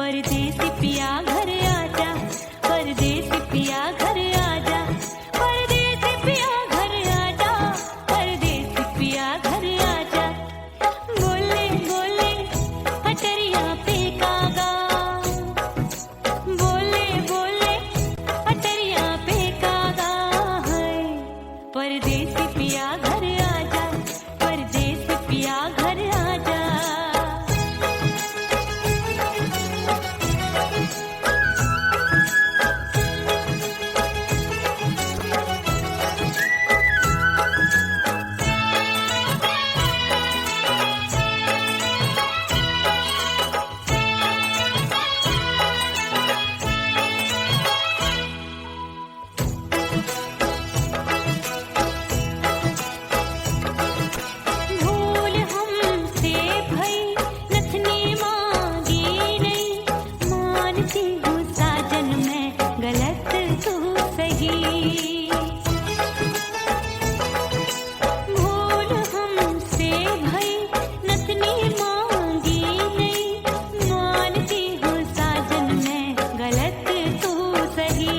परदेसी पिया घर आजा, परदेसी पिया घर आजा, परदेसी पिया घर आजा, परदेसी पिया घर आजा। बोले बोले अटरिया पे कागा, बोले बोले अटरिया पे कागा है। परदेसी पिया घर आजा, परदेसी पिया घर आजा। भूल हमसे भई नथनी मांगी नहीं, मानती हूँ साजन मैं गलत तू सही। भूल हमसे भई नथनी मांगी नहीं, मानती हूँ साजन मैं गलत तू सही।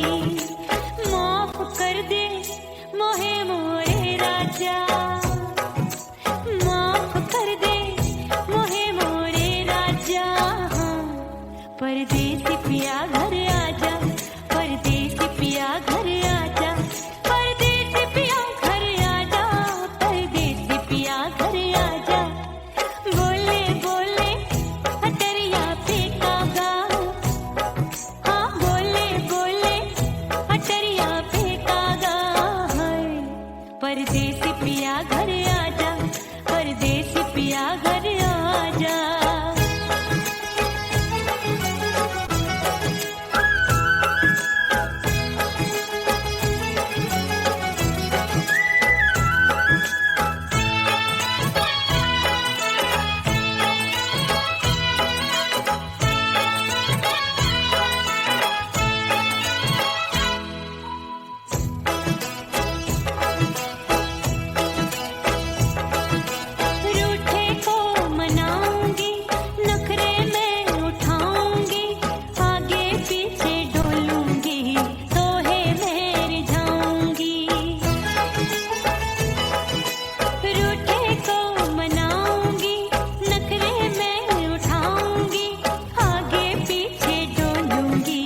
माफ कर दे मोहे मोरे राजा, माफ कर दे मोहे मोरे राजा। परदेसी पिया घर आजा, परदेसी पिया घर आजा, परदेसी पिया घर आजा, परदेसी पिया घर आजा। बोले बोले अटरिया पे कागा, हाँ बोले बोले अटरिया पे कागा है। परदेसी पिया घर आजा, परदेसी पिया घर आजा। रूठे को मनाऊंगी, नखरे में उठाऊंगी, आगे पीछे डोलूंगी, तोहे में रिझाऊंगी। रूठे को मनाऊंगी, नखरे में उठाऊंगी, आगे पीछे डोलूंगी,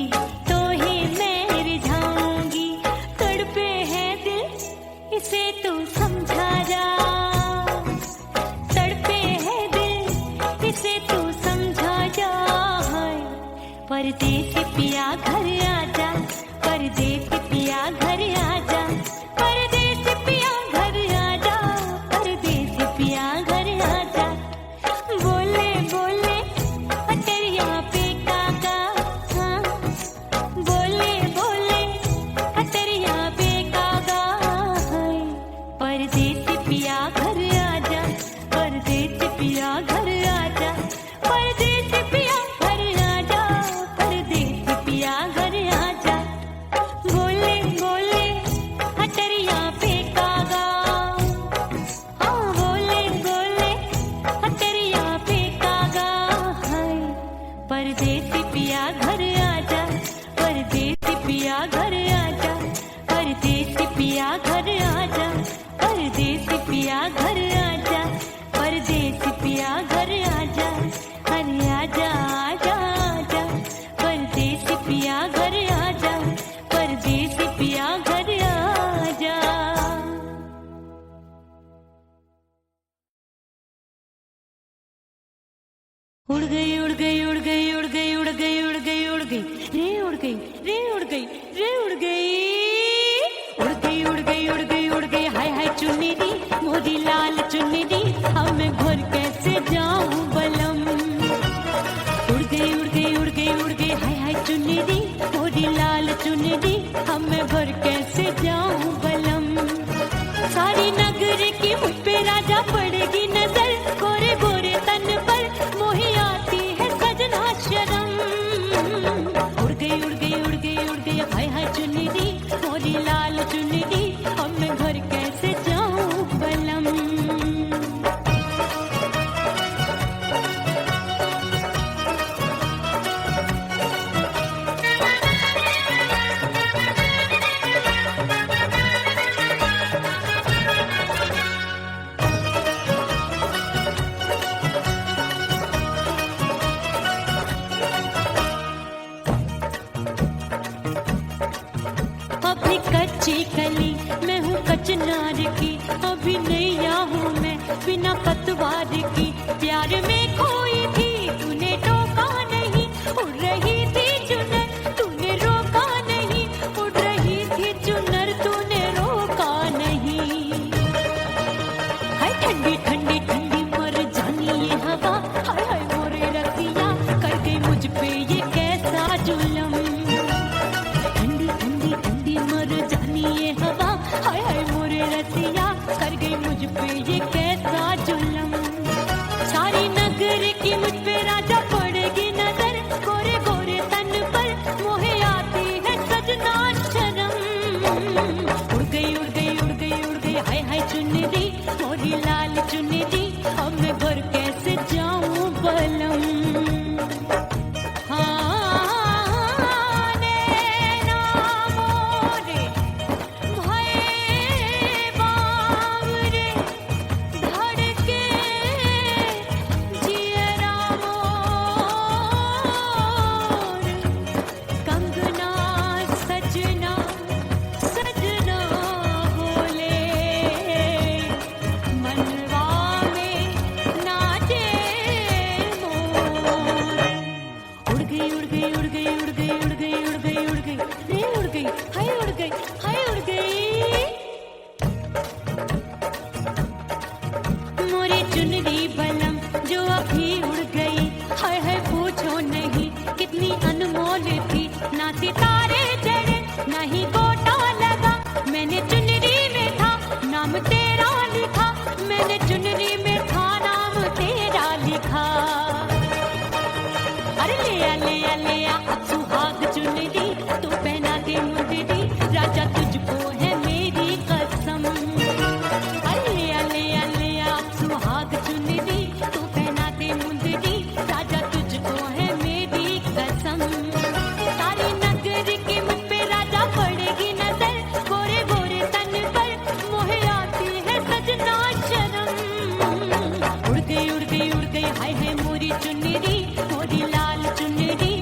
तोहे में रिझाऊंगी। तड़पे है दिल इसे तू समझा जा, तड़पे है दिल इसे तू समझा जा। परदेसी पिया घर आजा, परदेसी पिया घर आजा, परदेसी पिया घर आजा, परदेसी पिया घर आजा। बोले बोले अटरिया पे कागा, हाँ बोले बोले अटरिया पे कागा है। परदेसी पिया घर आजा, परदेसी पिया घर आजा, परदेसी पिया घर आजा, परदेसी पिया घर आजा। बोले बोले अटरिया पे कागा, हाँ बोले बोले अटरिया पे कागा है। परदेसी पिया घर आजा, परदेसी पिया घर आजा, परदेसी पिया घर आजा, परदेसी पिया घर आजा, परदेसी पिया घर आजा। अरे आजा आजा आजा, परदेसी पिया घर आजा, परदेसी पिया घर आजा। उड़ गई उड़ गई उड़ गई उड़ गई उड़ गई उड़ गई उड़ गई रे उड़ गई रे उड़ गई रे उड़ गई उड़ गई उड़ गई उड़ गई उड़ गई। हाय हाय चुन्नी दी मोरी लाल चुन्नी दी, अब मैं घर कैसे जाऊं बलम। उड़ गई उड़ गई उड़ गई उड़ गई हाय हाय चुन्नी दी मोरी लाल चुन्नी दी, अब मैं घर कैसे जाऊं बलम। सारी नगर की मुझ पे राजा पड़ेगी नजर, गोरे गोरे तन पर मोही आती है सजना शर्म। उड़ गई उड़ गई उड़ गई उड़ गई हाय हाय चुन्नी दी मोरी लाल चुन्नी दी, अब मैं घर कैसे जाऊं बलम। सी कच्ची कली मैं हूँ कचनार की, अभी नैया हूँ मैं बिना पतवार की। प्यार में खोई थी तूने टोका नहीं, उड़ रही थी चुनर तूने रोका नहीं, उड़ रही थी चुनर तूने रोका नहीं। हाय ठंडी ठंडी ठंडी मर जानी ये हवा, हाय हाय मोरे रतिया कर गई मुझ पे ये कैसा जुल्म। ठंडी ठंडी ठंडी मर जानी ये हवा, हाय हाय मोरे रतिया कर गई मुझ पे ये कैसा जुल्म। सारी नगर की मुझ पे राजा पड़ेगी नजर, गोरे गोरे तन पर मोहे आती है सजना शर्म। उड़ गई उड़ गई उड़ गई उड़ गई हाय हाय चुनरी मोरी लाल चुनरी, अब मैं घर कैसे जाऊं बलम। चुनरी बलम जो अभी उड़ गई, हाय हाय पूछो नहीं कितनी अनमोल थी। ना सितारे चढ़े ना ही गोटा लगा, मैंने चुनरी में था नाम तेरा लिखा, मैंने चुनरी में था नाम तेरा लिखा। अरे ले आ ले आ ले आ अब सुहाग चुनरी तू पहना दे मुंदरी, राजा तुझको है मेरी कसम। अरे ले आ ले आ ले आ अब सुहाग चुनरी तू पहना दे मुंदरी, राजा तुझको है मेरी कसम। सारी नगर की मुझ पे राजा पड़ेगी नजर, गोरे गोरे तन पर मोहे आती है सजना शर्म। उड़ गई उड़ गई उड़ गई हाय हाय मोरी चुनरी मोरी लाल चुनरी,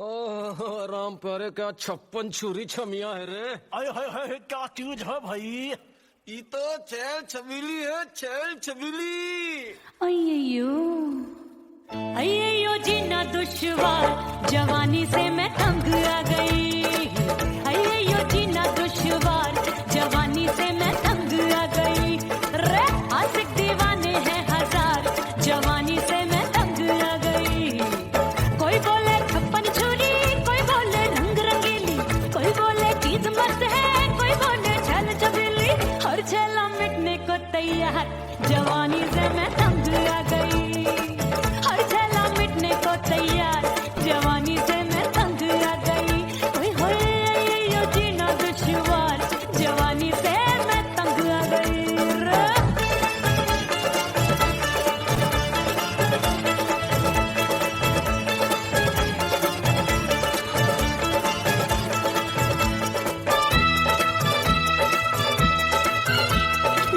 ओह राम प्यारे, क्या 56 छुरी छमिया है रे। हाय हाय हाय, क्या चीज है भाई? ये तो चैल छबीली है, चैल छबीली। अय्यो अय्यो जीना दुश्वार, जवानी से मैं तंग आ गई। अय्यो जीना दुश्वार, जवानी से मैं तंग आ गई। रे आशिक दीवाने हैं हजार, जवानी से मैं तंग आ गई। कोई बोले 56 छुरी, कोई बोले रंग रंगीली, कोई बोले चीज मस्त है, कोई बोले छल छबीली। हर छला मिटने को तैयार, जवानी से मैं तंग आ गई। हर छला मिटने को तैयार, जवानी से मैं तंग आ गई। ओए होए यो जीना दुश्वार, जवानी से मैं तंग आ गई रे।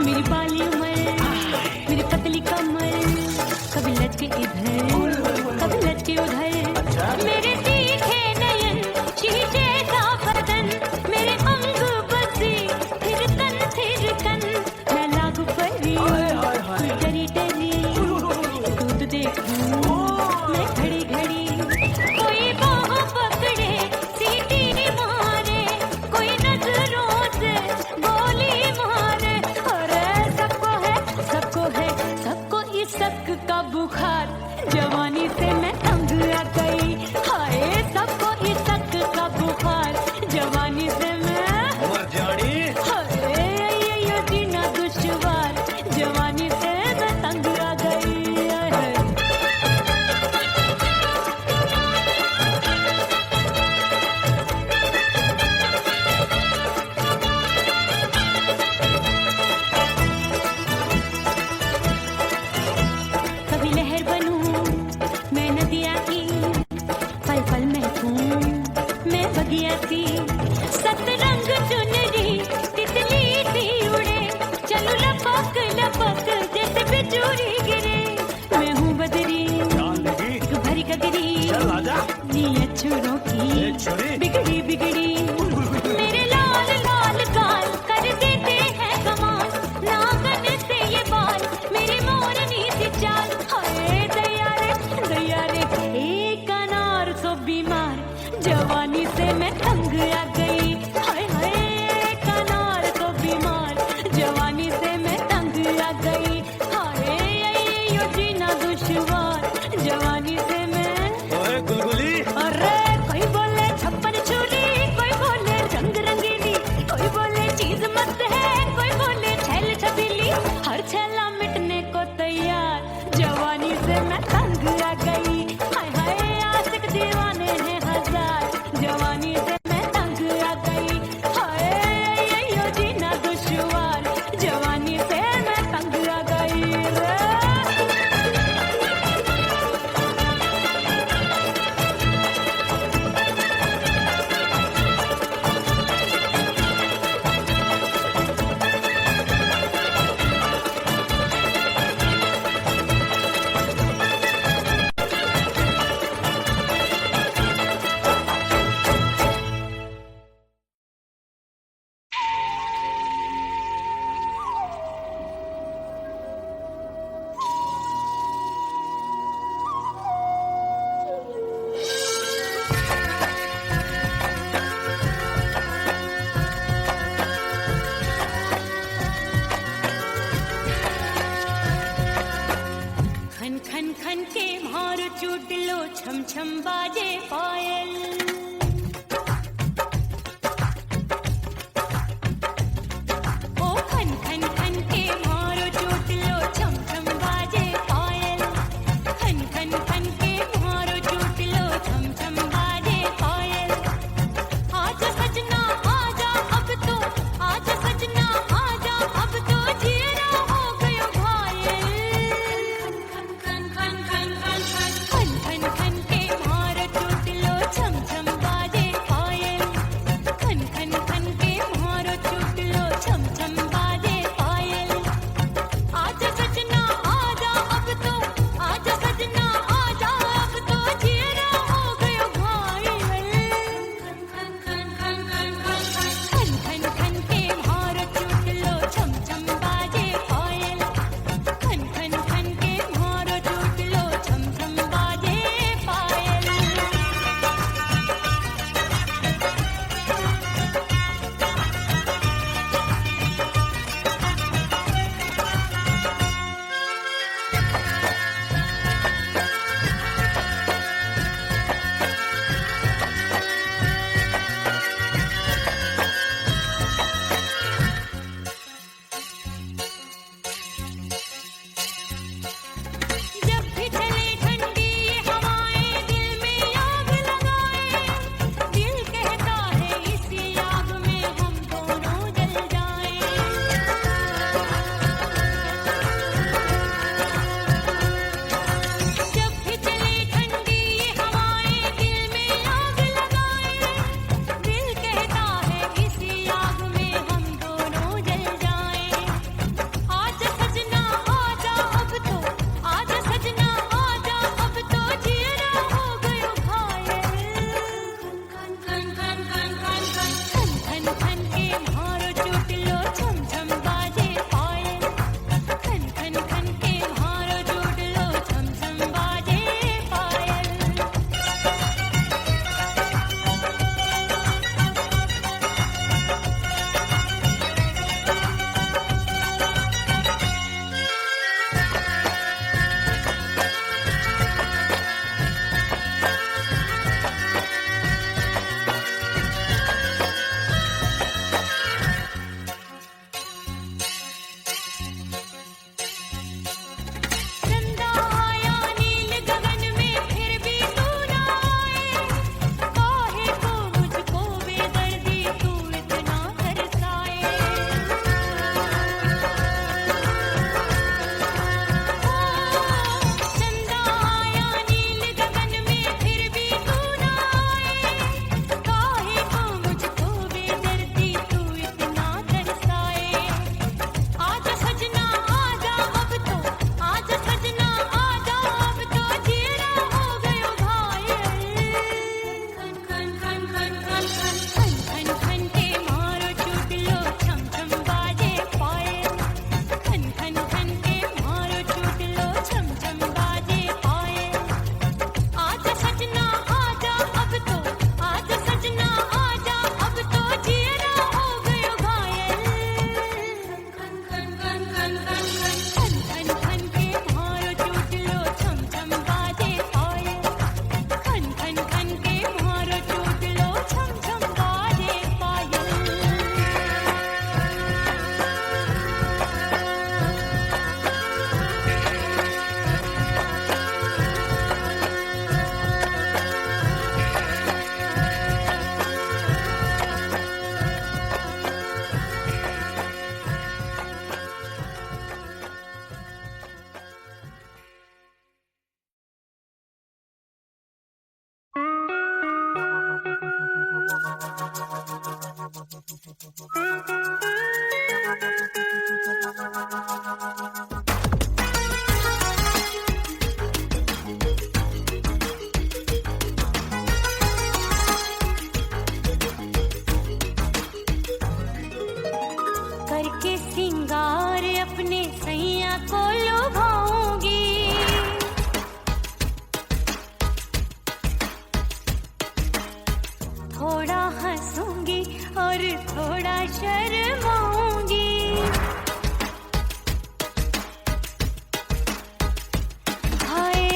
मेरी बाली उमर, मेरी पतली कमर, कभी लचके इधर, कभी लचके उधर। मेरे तीखे नयन, शीशे सा बदन, मेरे अंग बसे फिर तन फिर कन। मैं लागू परी, डरी डरी, दूध देखूं मैं घड़ी घड़ी। कोई बाहों पकड़े, सीटी मारे, कोई नजरों से गोली मारे। अरे सबको इस शक का बुखार, जवानी से मैं तंग आ गई। हाय सबको इस शक का बुखार, जवानी से मैं मर जानी। हाय ये जीना दुश्वार, जवानी से मैं तंग आ गई। हाय। कभी लहर बनूं मैं नदिया की, पल पल महकूं मैं बगिया सी। सतरंग चुनरी तितली सी उड़े, चलूं लपक लपक जैसे बिजुरी गिरे। मैं हूँ बदरी, जान लगी? एक भरी गगरी, चल आजा। नीयत छुरों ए की छुरी। बिगड़ी बिगड़ी। मेरे लाल लाल गाल कर देते हैं कमाल, नागन से ये बाल मेरी मोरनी सी चाल। हाय दैया रे एक अनार सो बीमार, जवानी से मैं तंग आ गई। हाय हाय एक अनार सो बीमार, जवानी से मैं तंग आ गई। हाय यो जीना दुश्वार, जवानी से मैं। ओए गुलगुली, अरे कोई बोले 56 छुरी, कोई बोले रंग रंगीली, कोई बोले चीज मस्त है, कोई बोले छल छबीली। हर छला मिटने को तैयार, जवानी से मैं तंग आ गई। हाय हाय आशिक दीवाने हैं हजार, जवानी से मैं तंग आ गई। हाय यो जीना दुश्वार, जवानी से मैं तंग आ गई रे। खन खन खन के मार चूट लो, छम छम बाजे पायल। ओ खन खन खन के मार चूट लो, छम छम बाजे पायल। खन खन खन के मार चूट लो, छम छम बाजे पायल। आजा सजना आजा अब तो, आजा सजना आजा अब तो, जीना हो गयो घायल। खन खन खन खन खन खन खन खन के मार चूट लो, थोड़ा हंसूंगी और थोड़ा शर्माऊंगी। हाय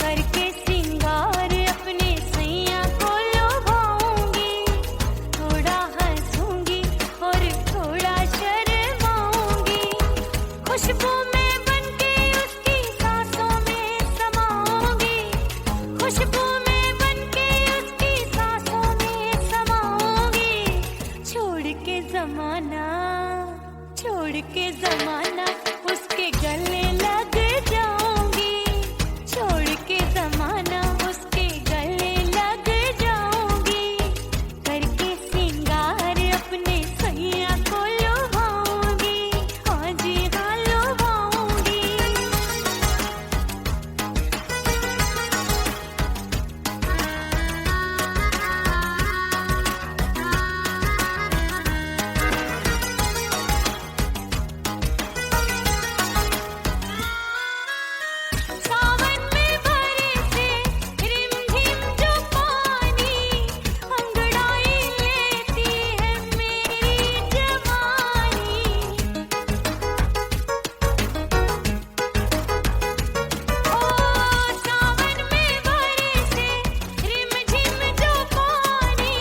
करके सिंगार अपने सैया को लुभाऊंगी। थोड़ा हंसूंगी और थोड़ा शर्माऊंगी। खुशबू में बनके उसकी सांसों में समाऊंगी। खुशबू में बनके उसकी सांसों में समाऊंगी। छोड़ के जमाना उसके गले लग जाऊंगी। छोड़ के जमाना उसके गले लग जाऊंगी। करके सिंगार अपने सैया को लुभाऊंगी। हाँ जी हाँ लुभाऊंगी। सावन में बरसे रिमझिम जो पानी अंगड़ाई लेती है मेरी जवानी। ओ सावन में बरसे रिमझिम जो पानी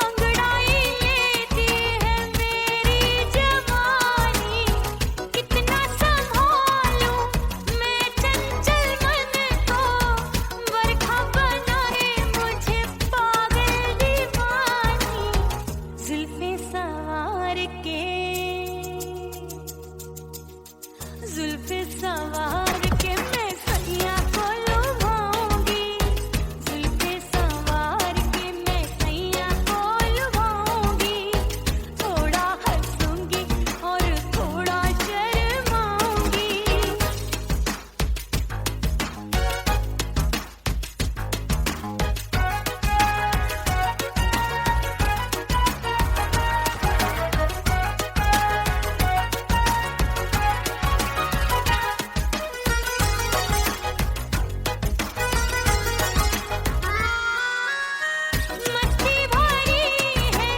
अंगड़ाई लेती है मेरी जवानी। कितना संभालूं मैं चंचल मन को, बरखा बनाए मुझे पागल दीवानी। जुल्फे सवार के मैं सैया को लुभाऊंगी। जुल्फे सवार के मैं सैया को लुभाऊंगी। थोड़ा हंसूंगी और थोड़ा शर्माऊंगी। मस्ती भरी है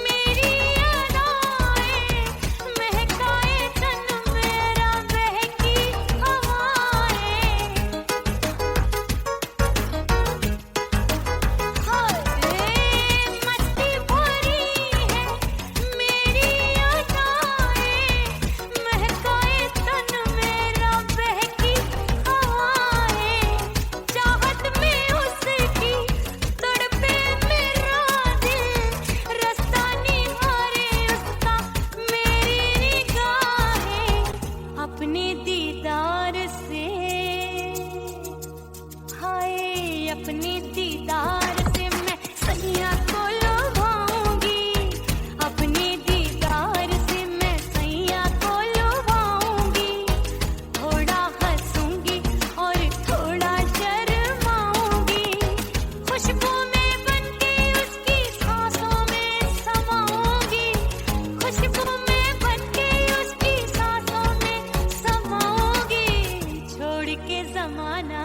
मेरी अदाएं, महकाए तन मेरा बहकी हवाएं। हाय मस्ती भरी है मेरी अदाएं, महकाए तन मेरा बहकी हवाएं। चाहत में उसकी तड़पे मेरा दिल, रास्ता निहारे उसका मेरी निगाहें। अपने दीदार से हाय अपने दीदार से मैं सैया को लुभाऊंगी। अपने दीदार से मैं सैया को लुभाऊंगी। थोड़ा हंसूंगी और थोड़ा शर्माऊंगी। खुशबू में बनके उसकी सांसों में समाऊंगी। खुशबू में बनके उसकी सांसों में समाऊंगी। छोड़ के जमाना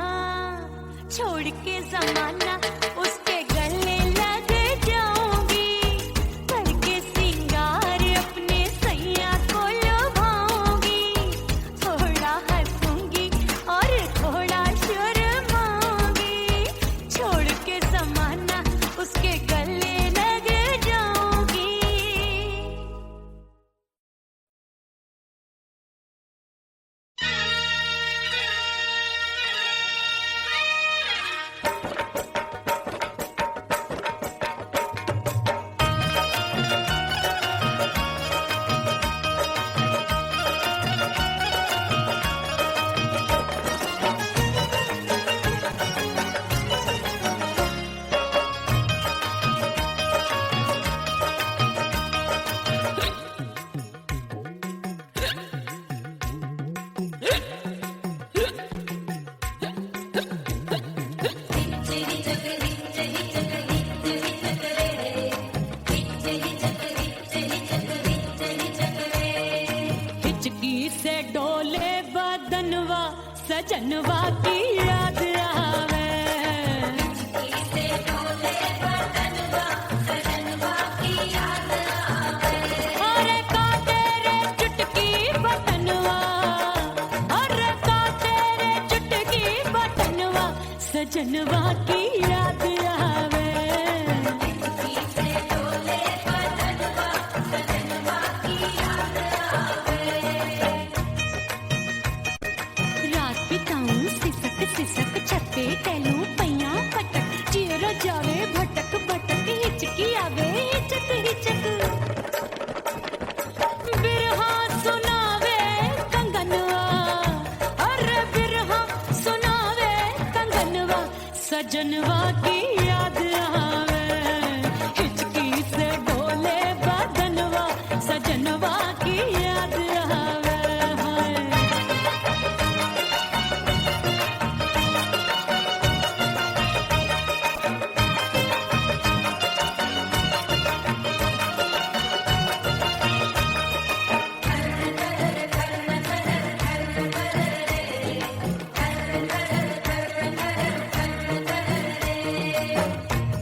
उसके गले लग जाऊंगी। करके सिंगार अपने सैया को लुभाऊंगी। थोड़ा हंसूंगी और थोड़ा शर्माऊंगी। छोड़ के जमाना उसके गले लग जाऊंगी। सजनवा की याद आवे। सजनवा की याद आवे। रात बिताऊं सिसक सिसक छत पे टहलूं पैया पटक चेहरा जावे भटक भटक हिचकी आवे हिचक हिचक बिरहा सुनावे कंगनवा अरे बिरहा सुनावे कंगनवा सजनवा की याद आवे हिचकी से डोले बदनवा सजनवा की याद आवे हाय।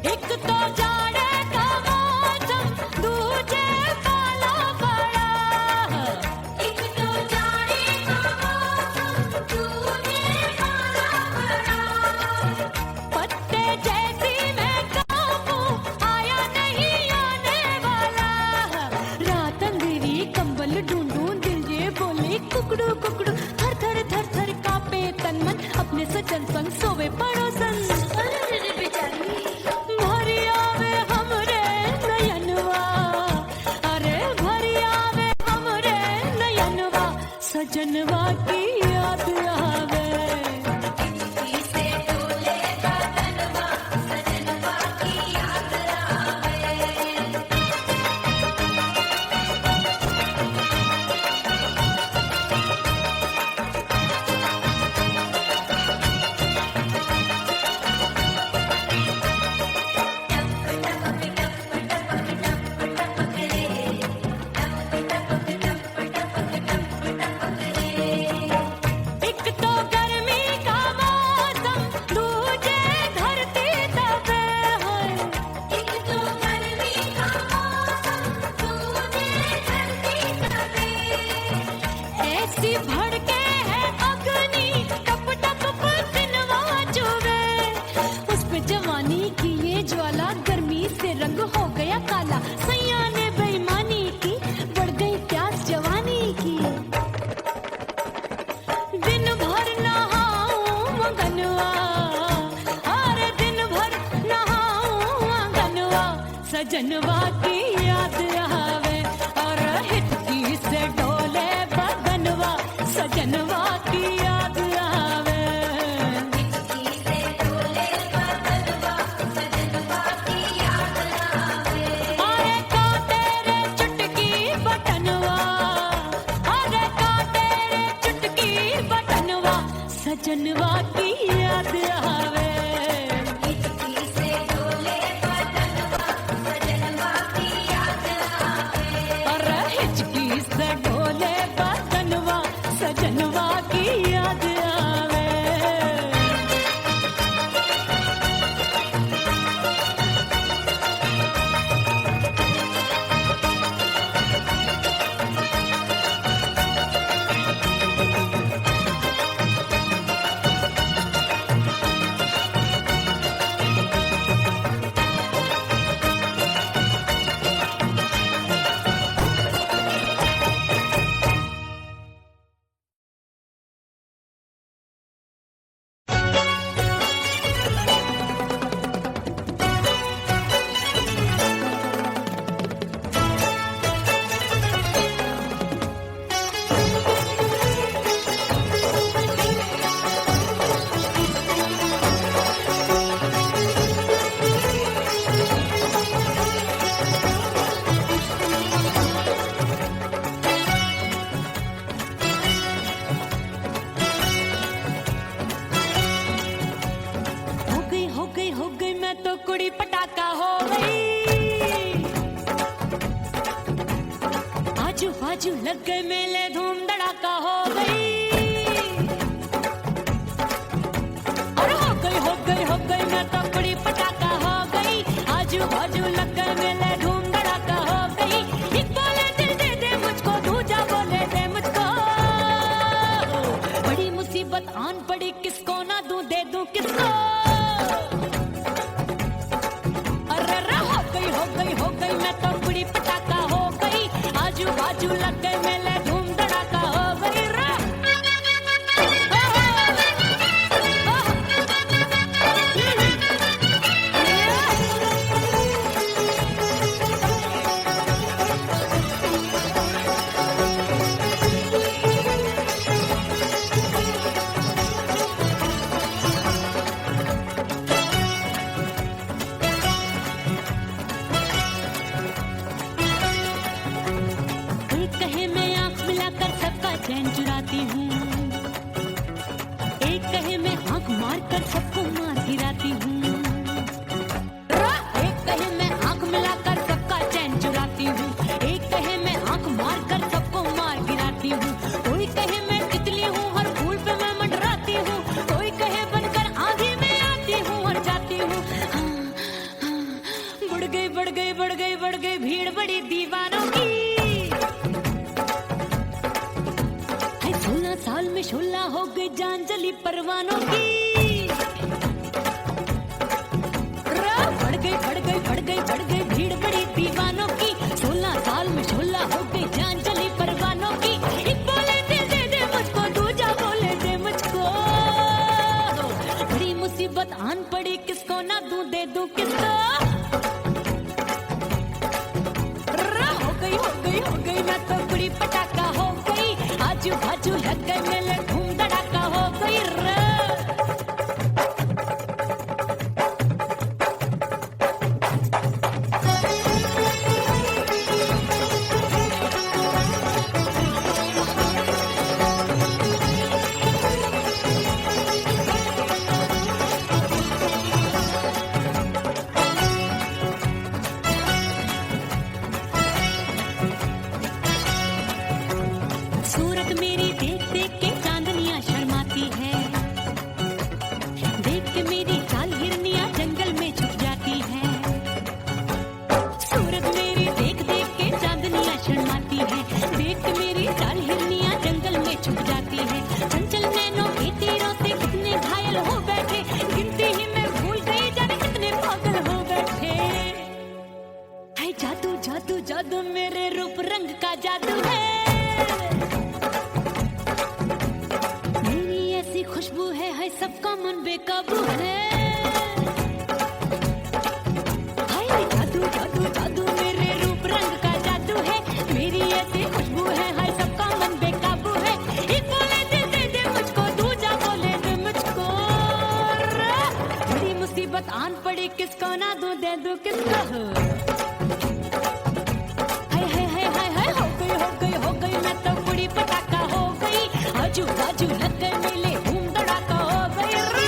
एक तो जाड़े का मौसम दूजे काला पड़ा। एक तो जाड़े का मौसम दूजे काला पड़ा। पत्ते जैसी मैं कांपू आया नहीं आने वाला। रात अंधेरी कंबल ढूंढूं दिल ये बोले कुकड़ू कुकड़ू थर थर थर थर कांपे तन मन अपने सजन संग सोवे पड़ोसन। भरी आवे हमरे नयनवा अरे भरी आवे हमरे नयनवा सजनवा की याद आवे। एक तो गर्मी का मौसम दूजे धरती तपे है। एक तो गर्मी का मौसम दूजे धरती तपे। ऐसी भड़के है अग्नि टप टप पसीनवा चुभे। उस पे जवानी की ये ज्वाला गर्मी से रंग हो गया काला। सैया ने बेईमानी की बढ़ गई प्यास जवानी की। दिन भर नहाऊं आंगनवा अरे दिन भर नहाऊं आंगनवा सजनवा की याद आवे। और हिचकी से डोले बदनवा सजनवा की याद आवे। अरे का तेरे चुटकी बटनवा अरे का तेरे चुटकी बटनवा सजनवा की याद आवे। अरे हिचकी से डोले बदनवा सजनवा की याद आवे। कुड़ी पटाखा हो गई। आजू बाजू लग गए मेले, धूम धड़ाका हो गई। और हो गई मैं तो कुड़ी पटाखा हो गई। आजू बाजू लग गए मेले, धूम धड़ाका हो गई। एक बोले दिल दे दे मुझको, दूजा बोले दे मुझको। बड़ी मुसीबत आन पड़ी, किसको ना दूं दे दूं किसको। बढ़ गई भीड़ बड़ी दीवानों की। 16 साल में शोला हो गई जान जली परवानों की। बढ़ गई भीड़ बड़ी दीवानों की। 16 साल में शोला हो गई जान जली परवानों की। एक बोले दे मुझको, दूजा बोले दे मुझको। बड़ी मुसीबत आन पड़ी, किसको ना दूं दे दूं किसको। हो गई मैं तो बड़ी पटाखा हो गई। आजू बाजू लग गए मेले, धूम धड़ाका हो गई रे। सूरत मेरी देख देख के चांदनियां शर्माती है। देख के मेरी चाल हिरनियां जंगल में छुप जाती है। सूरत मेरी देख देख के चांदनियां शर्माती है। देख के मेरी चाल हिरनियां जंगल में छुप जाती है। चंचल नैनों के तीरों से कितने घायल हो बैठे, गिनती ही मैं भूल गई जाने कितने पागल हो बैठे। हाय जादू जादू जादू मेरे रूप रंग का जादू है। खुशबू है सबका मन बेकाबू है। हाय जादू जादू जादू मेरे रूप रंग का जादू है। मेरी ऐसी खुशबू है हाय सबका मन बेकाबू है। एक बोले दे मुझको, दूजा बोले दे मुझको। बड़ी मुसीबत आन पड़ी, किसको ना दूं दे दूं किसको। हाय हो गई मैं तो बड़ी पटाखा हो गई। आजू बाजू लग गए मेले, धूम धड़ाका हो गई रे।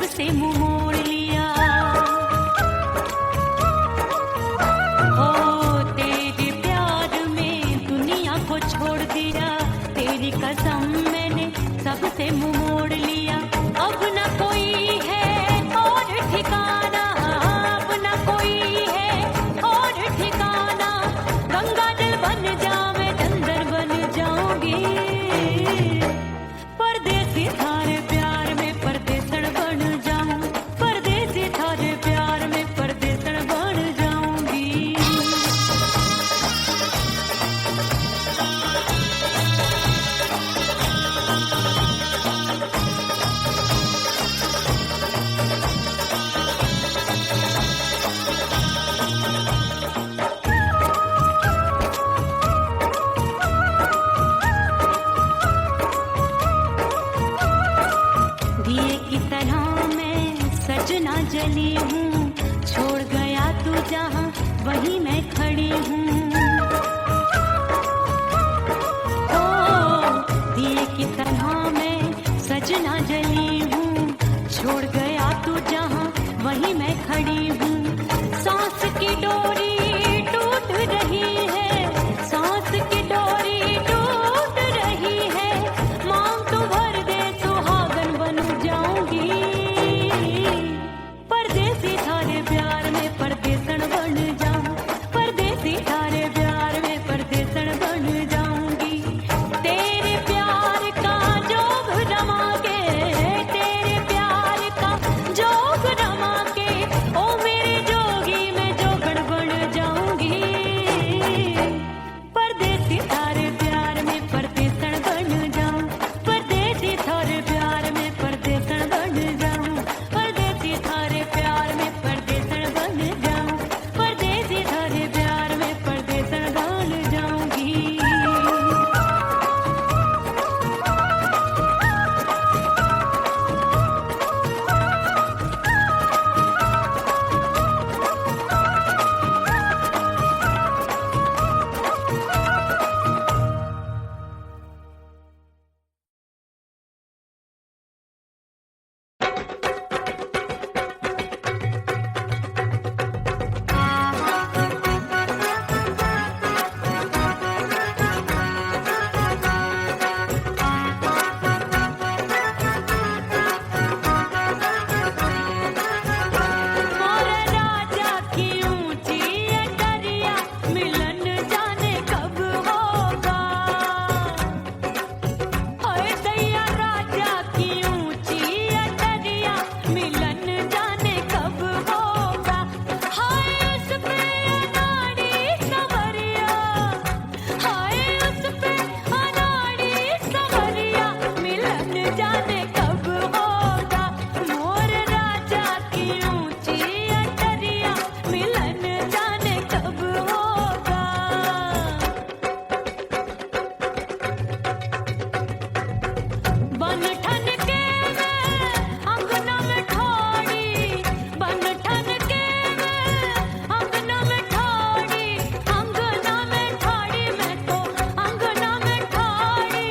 से मुंह मोड़ लिया। हो तेरे प्यार में दुनिया को छोड़ दिया, तेरी कसम मैंने सबसे मुंह मोड़ लिया। अब न कोई है और ठिकाना, अब न कोई है और ठिकाना। गंगा जल बन जावे चंदर बन जाऊंगी, परदेसी थारे प्यार में परदेसण बन जाऊं, परदेसी थारे प्यार में परदेसण बन जाऊंगी। दिए की तरह मैं सजना जली हूँ, छोड़ गया जहाँ वहीं मैं खड़ी हूँ। ओ दिए की तरह मैं सजना जली हूँ, छोड़ गया तू जहाँ वहीं मैं खड़ी हूँ। सांस की डोरी टूट रही है, सांस की डोरी टूट रही है, मांग तू भर दे सुहागन बन जाऊंगी। परदेसी थारे प्यार में परदेसन बन जाऊं, परदेसी थारे प्यार में परदेसन बन जाऊंगी। तेरे प्यार का जोग रमा के, तेरे प्यार का जोग रमा के, ओ मेरे जोगी मैं जोगण बन जाऊंगी। परदेसी थारे प्यार में परदेसन बन जाऊं, परदेसी थारे प्यार में परदेसन बन जाऊं, परदेसी थारे प्यार में परदेसन बन जाऊं, परदेसी थारे प्यार में परदेसन बन जाऊंगी। मोर राजा की ऊंची अटरिया, मिलन जाने कब होगा। हाय दैया राजा की ऊंची अटरिया, मिलन जाने कब होगा। हाय उस पे अनाड़ी सवरिया, हाय उस पे अनाड़ी सवरिया, मिलन जाने कब होगा। मोर राजा की ऊंची अटरिया, मिलन जाने कब होगा। बन ठन के मैं अंगना में ठाड़ी, बन ठन के मैं अंगना में ठाड़ी, अंगना में ठाड़ी, मैं तो अंगना में ठाड़ी।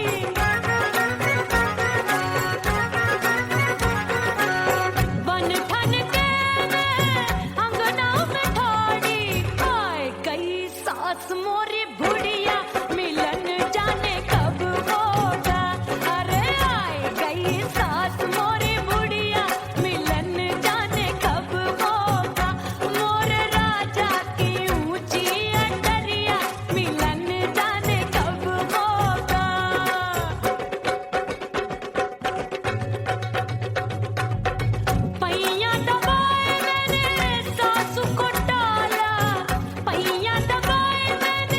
बन ठन के मैं अंगना में ठाड़ी, आए गई सास मोरी बुढ़िया, मिलन जाने कब होगा। अरे आए गई सास मोरी बुढ़िया, मिलन जाने कब होगा। मोर राजा की ऊंची अटरिया, मिलन जाने कब होगा। पैया दबाए मैंने सासू को टाला, पैया दबाए मैंने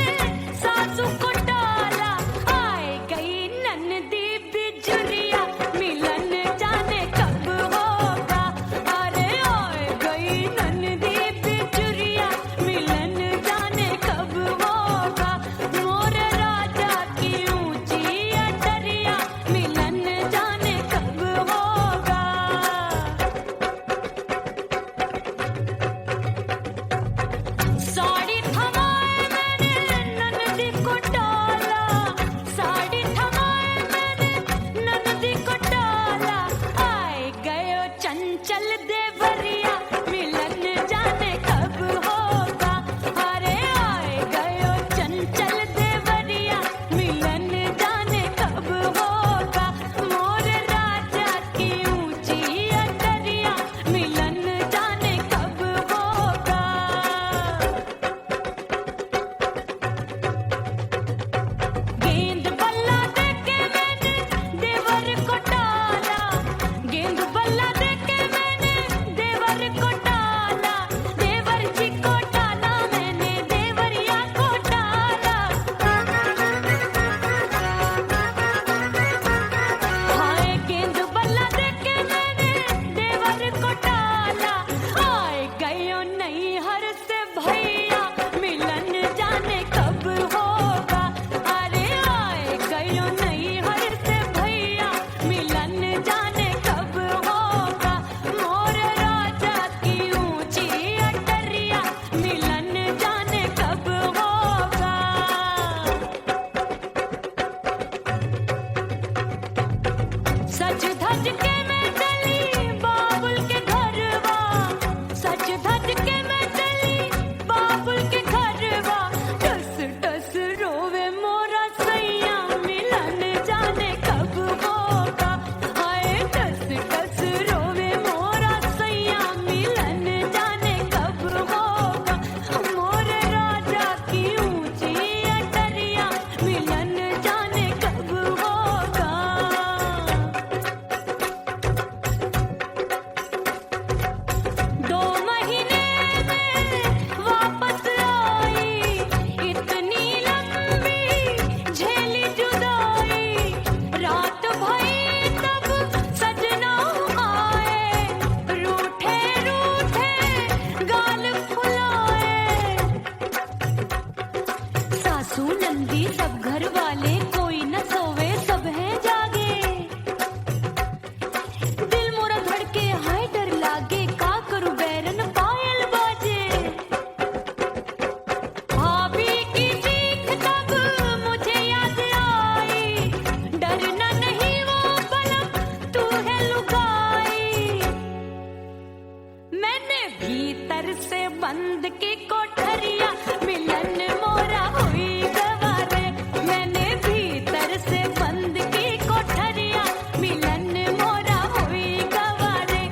से बंद की कोठरिया मिलन मोरा हुई गवारे मैंने भीतर से बंद की कोठरिया मिलन मोरा हुई गवारे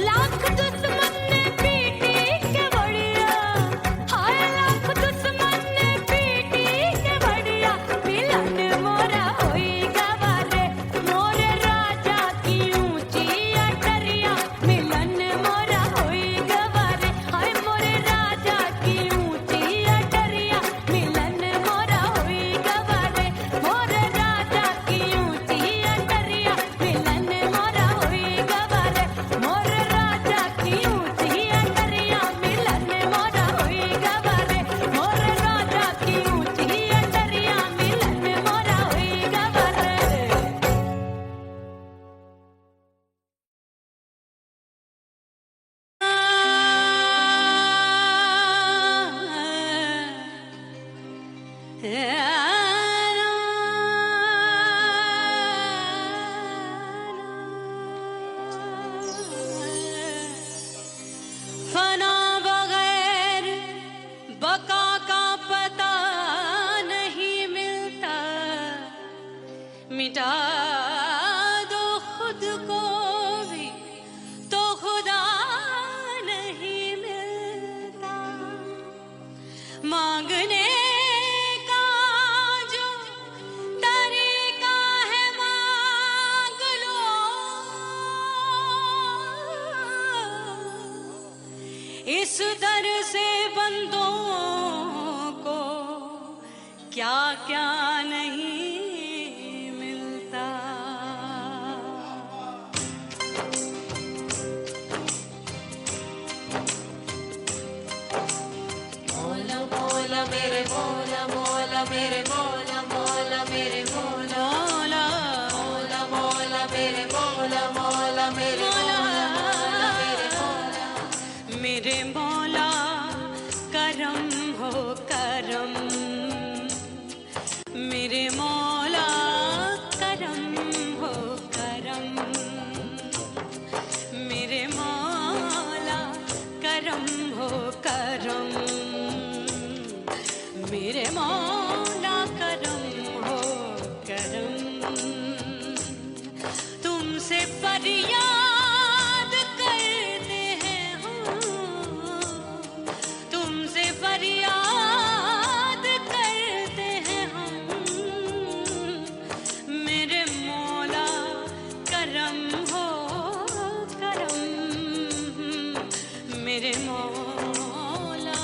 लाख दुश्मन ने पीटी के बढ़िया हाय लाख दुश्मन ने पीटी के बढ़िया मिलन मोरा हुई गवारे मोरे राजा की ऊंची अटरिया मिलन मोरा हुई गवारे हाय मोरे राजा की ऊंची अटरिया मिलन मोरा हुई गवारे मोरे राजा की ऊंची अटरिया मिलन मोरा हुई गवारे मोरे राजा की ऊंची अटरिया मिलन मोरा हुई गवारे मोरे राजा की ऊंची अटरिया मिलन मोरा हुई गवारे फना बगैर बका का पता नहीं मिलता मिटा दो खुद को भी तो खुदा नहीं मिलता मांगने का जो तरीका है मांग लो इस दर से बंदों को क्या क्या नहीं मिलता मौला मौला मेरे मौला मौला मेरे मौला मौला मेरे मौला मौला मौला मेरे मौला मौला मेरे मौला मेरे मौला मेरे मौला करम हो करम मेरे मौला करम हो करम मेरे मौला करम हो करम मेरे मौला करम हो करम तुमसे फरियाद करते हैं हम तुमसे फरियाद करते हैं हम मेरे मौला करम हो करम मेरे मौला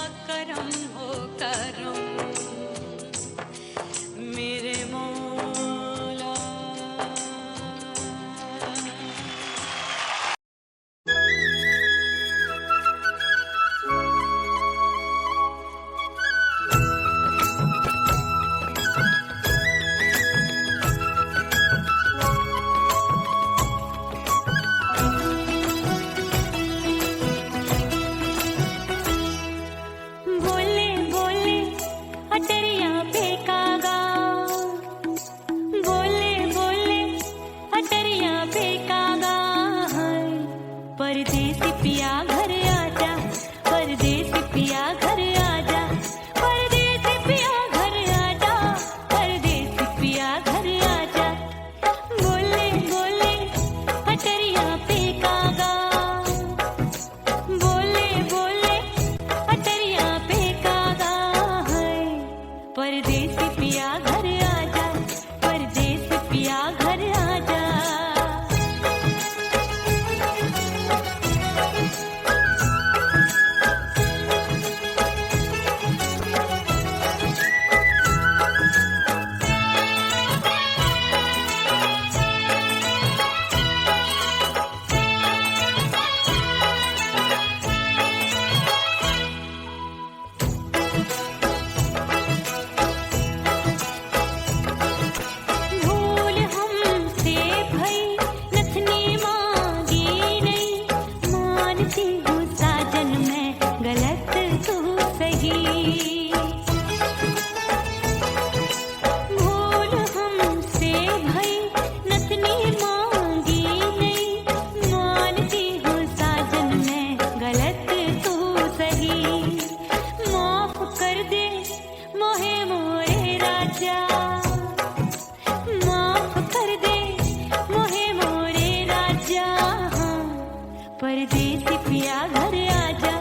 परदेसी पिया घर आजा,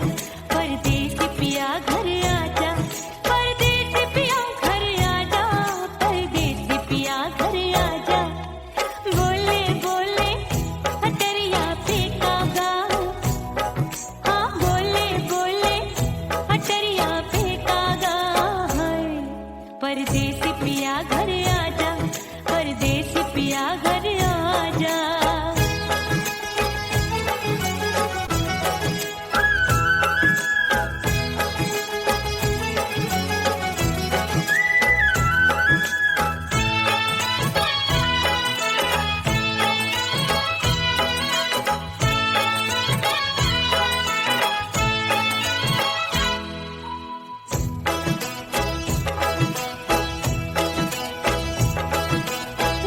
परदेसी पिया घर आजा, परदेसी पिया घर आजा, परदेसी पिया घर आजा। बोले बोले अटरिया पे कागा, हाँ बोले बोले अटरिया पे कागा है। परदेसी पिया घर आजा, परदेसी पिया घर आजा।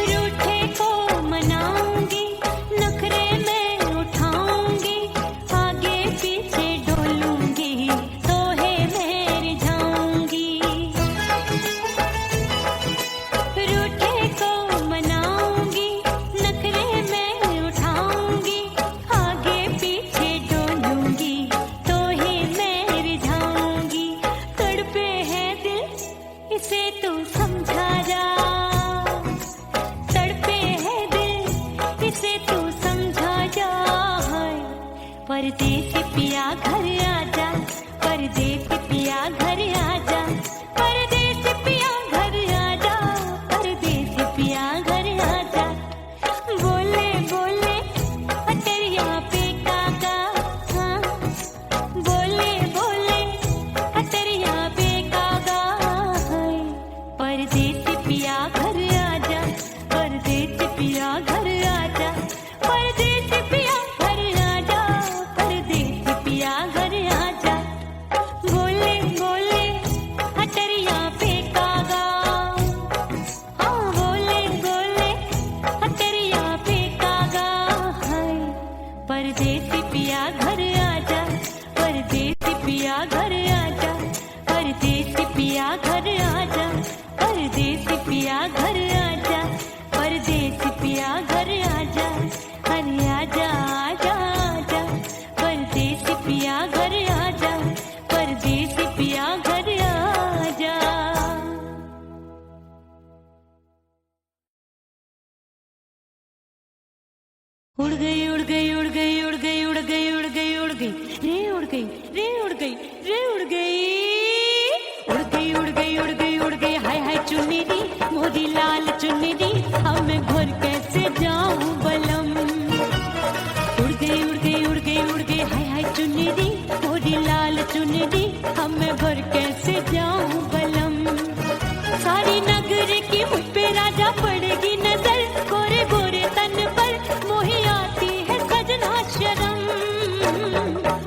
रूठे को मनाऊंगी, नखरे में उठाऊंगी, आगे पीछे डोलूंगी, तोहे में रिझाऊंगी। रूठे को मनाऊंगी, नखरे में उठाऊंगी, आगे पीछे डोलूंगी, तोहे में रिझाऊंगी। तड़पे है दिल इसे तू समझा जा, तड़पे है दिल इसे तू समझा जा है। परदेसी पिया घर आजा, परदेसी पिया घर आजा, परदेसी पिया घर आजा, परदेसी पिया घर आजा। बोले बोले अटरिया पे कागा, हाँ बोले बोले अटरिया पे कागा है। परदेसी पिया घर आजा, परदेसी पिया घर आजा, परदेसी पिया घर आजा, परदेसी पिया घर आजा। बोले बोले अटरिया पे कागा, हाँ बोले बोले अटरिया पे कागा है। परदेसी पिया घर आजा, परदेसी पिया घर आजा, परदेसी पिया घर आजा, परदेसी पिया घर आजा, परदेसी पिया घर आजा। अरे आजा आजा आजा, परदेसी पिया घर आजा, परदेसी पिया घर आजा। उड़ गई उड़ गई उड़ गई उड़ गई उड़ गई उड़ गई उड़ गई रे उड़ गई रे उड़ गई रे उड़ गई उड़ गई उड़ गई उड़ गई उड़ गई हाय हाय चुन्नी दी मोदी लाल चुन्नी दी अब मैं घर कैसे जाऊं बलम। उड़ गई उड़ गई उड़ गई उड़ गई हाय हाय चुन्नी दी मोदी लाल चुन्नी दी अब मैं घर कैसे जाऊं बलम। सारी नगर की मुझ पे राजा पड़ेगी नजर, गोरे गोरे तन पर मोही आती है सजना शर्म।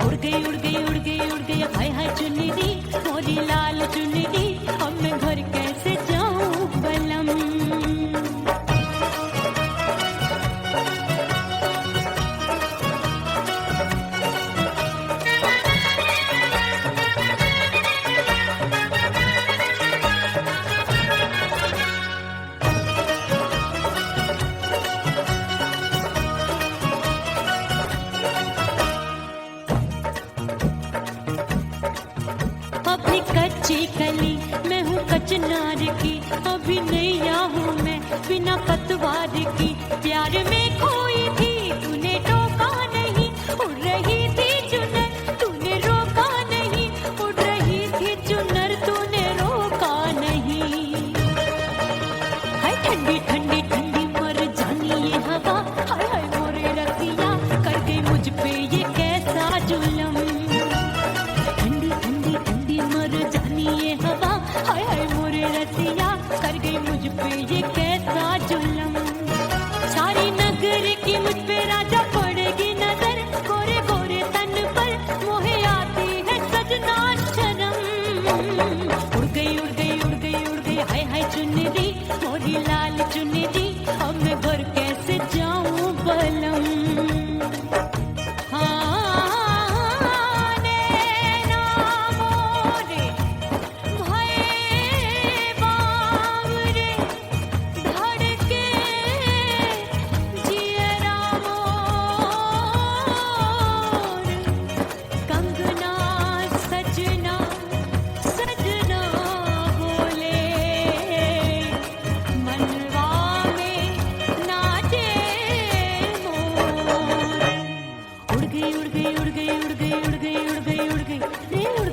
उड़ गई उड़ गई उड़ गई उड़ गई हाय हाय चुन्नी दी मोरी लाल चुन्नी दी अब मैं घर कैसे जाऊं बलम। अभी कच्ची कली मैं हूँ कचनार की, अभी नैया हूँ मैं बिना पतवार की। प्यार में खोई थी तूने टोका नहीं, उड़ रही थी चुनर तूने रोका नहीं, उड़ रही थी चुनर तूने रोका नहीं। हाय ठंडी ठंडी ठंडी मर जानी ये हवा, हाय हाय मोरे रतिया कर गई मुझ पे ये कैसा जुलम। ठंडी ठंडी ठंडी मर जानी ये हवा, हाय हाय मोरे रतिया कर गई मुझ पे ये कैसा जुलम। सारी नगर की मुझ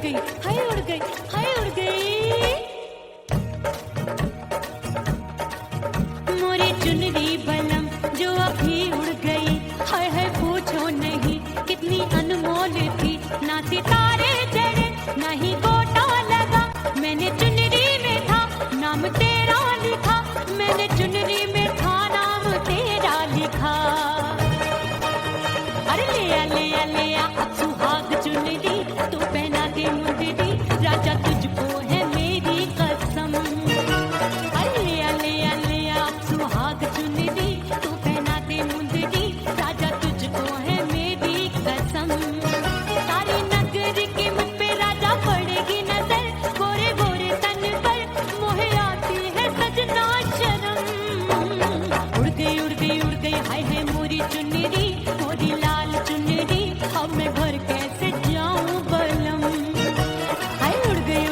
गई, हाय उड़ गई, हाय उड़ गई। मोरी चुनरी बलम जो अभी उड़ गई, हाय हाय पूछो नहीं कितनी अनमोल थी। ना सितारे चढ़े ना ही गोटा लगा, मैंने चुनरी में था नाम तेरा लिखा, मैंने चुनरी में था नाम तेरा लिखा। अरे ले आ अब सुहाग चुनरी, तू पहना दे मुंदरी, राजा तुझको है मेरी कसम। अरे ले आ अब सुहाग चुनरी, तू पहना दे मुंदरी, राजा तुझको है मेरी कसम। सारी नगरी की मुझ पे राजा पड़ेगी नजर, गोरे गोरे तन पर मोहे आती है सजना शर्म। उड़ गई हाय हाय मोरी चुनरी, मोरी लाल चुनरी, अब मैं घर कैसे जाऊं बलम। हाय उड़ गई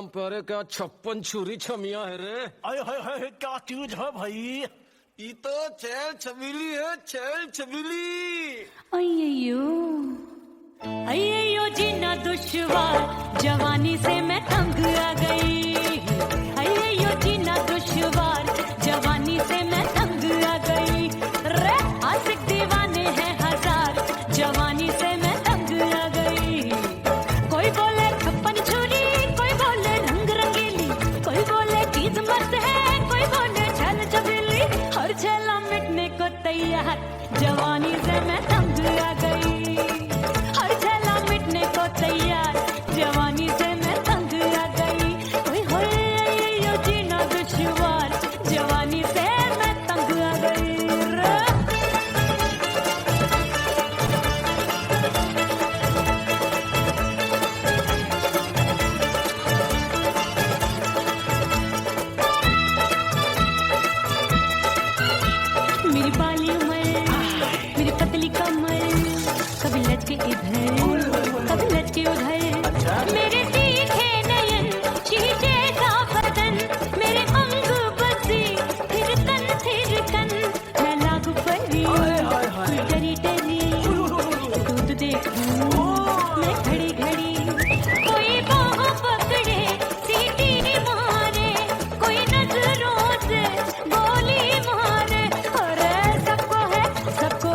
प्यारे क्या 56 छुरी छमिया है रे। आय हाय हाय क्या चीज है भाई। ये तो चैल छबीली है, चैल छबीली। अय्यो अय्यो जीना दुश्वार, जवानी से मैं तंग आ गई। अय्यो जीना दुश्वार, जवानी से मैं तंग आ गई। रे आशिक दीवाने हैं हजार, जवानी से मैं तंग आ गई। कोई बोले 56 छुरी, कोई बोले रंग रंगीली, कोई बोले चीज मस्त है, कोई बोले छल छबीली। हर छेला मिटने को तैयार, जवानी से मैं तंग आ गई। हर छेला मिटने को तैयार, जवानी से मैं तंग आ गई। ओए होए यो जीना दुश्वार, जवानी से मैं तंग आ गई रे। मेरी बाली उमर, मेरी पतली कमर, कभी लचके इधर कभी लचके उधर। मेरे तीखे नयन, शीशे सा बदन, मेरे अंग बसी फिर कन। मैं लागू परी, तू डरी डरी, दूध देखूं मैं घड़ी घड़ी। कोई बाह पकड़े सीटी मारे, कोई नजरों से गोली मारे। अरे सबको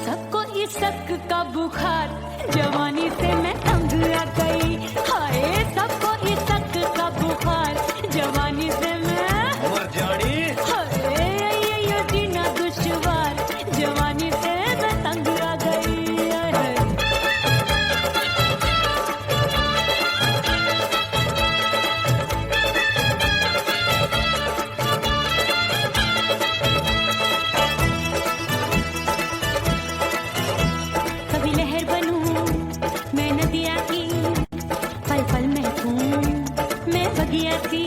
सबको इस शक का बुखार, जवानी से मैं तंग आ गई। हाय सबको इस शक का बुखार, जवानी से मैं मर जानी। हाय ये जीना दुश्वार, जवानी से मैं तंग आ गई। हाय। कभी लहर बनूं मैं नदिया की, पल पल महकूं मैं बगिया सी।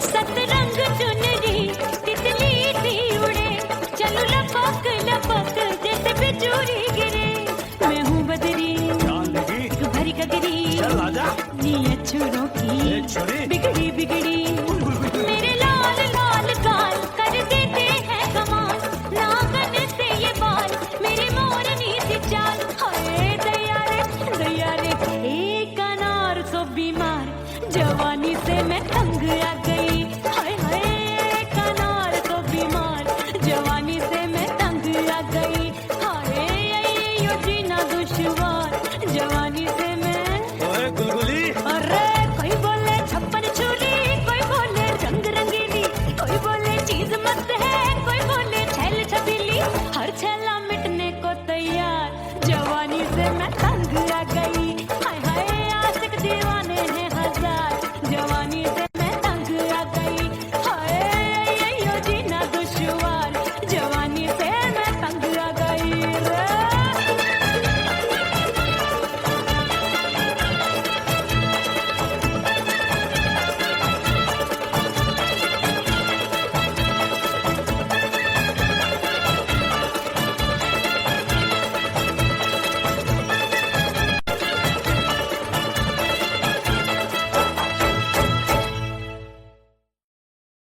सतरंग चुनरी तितली सी उड़े, चलो लपक लपक जैसे बिजली गिरे। मैं हूँ बदरी जान लगी। तू भरी गगरी, चल आजा। नी अछूरों की छुरी बिगड़ी बिगड़ी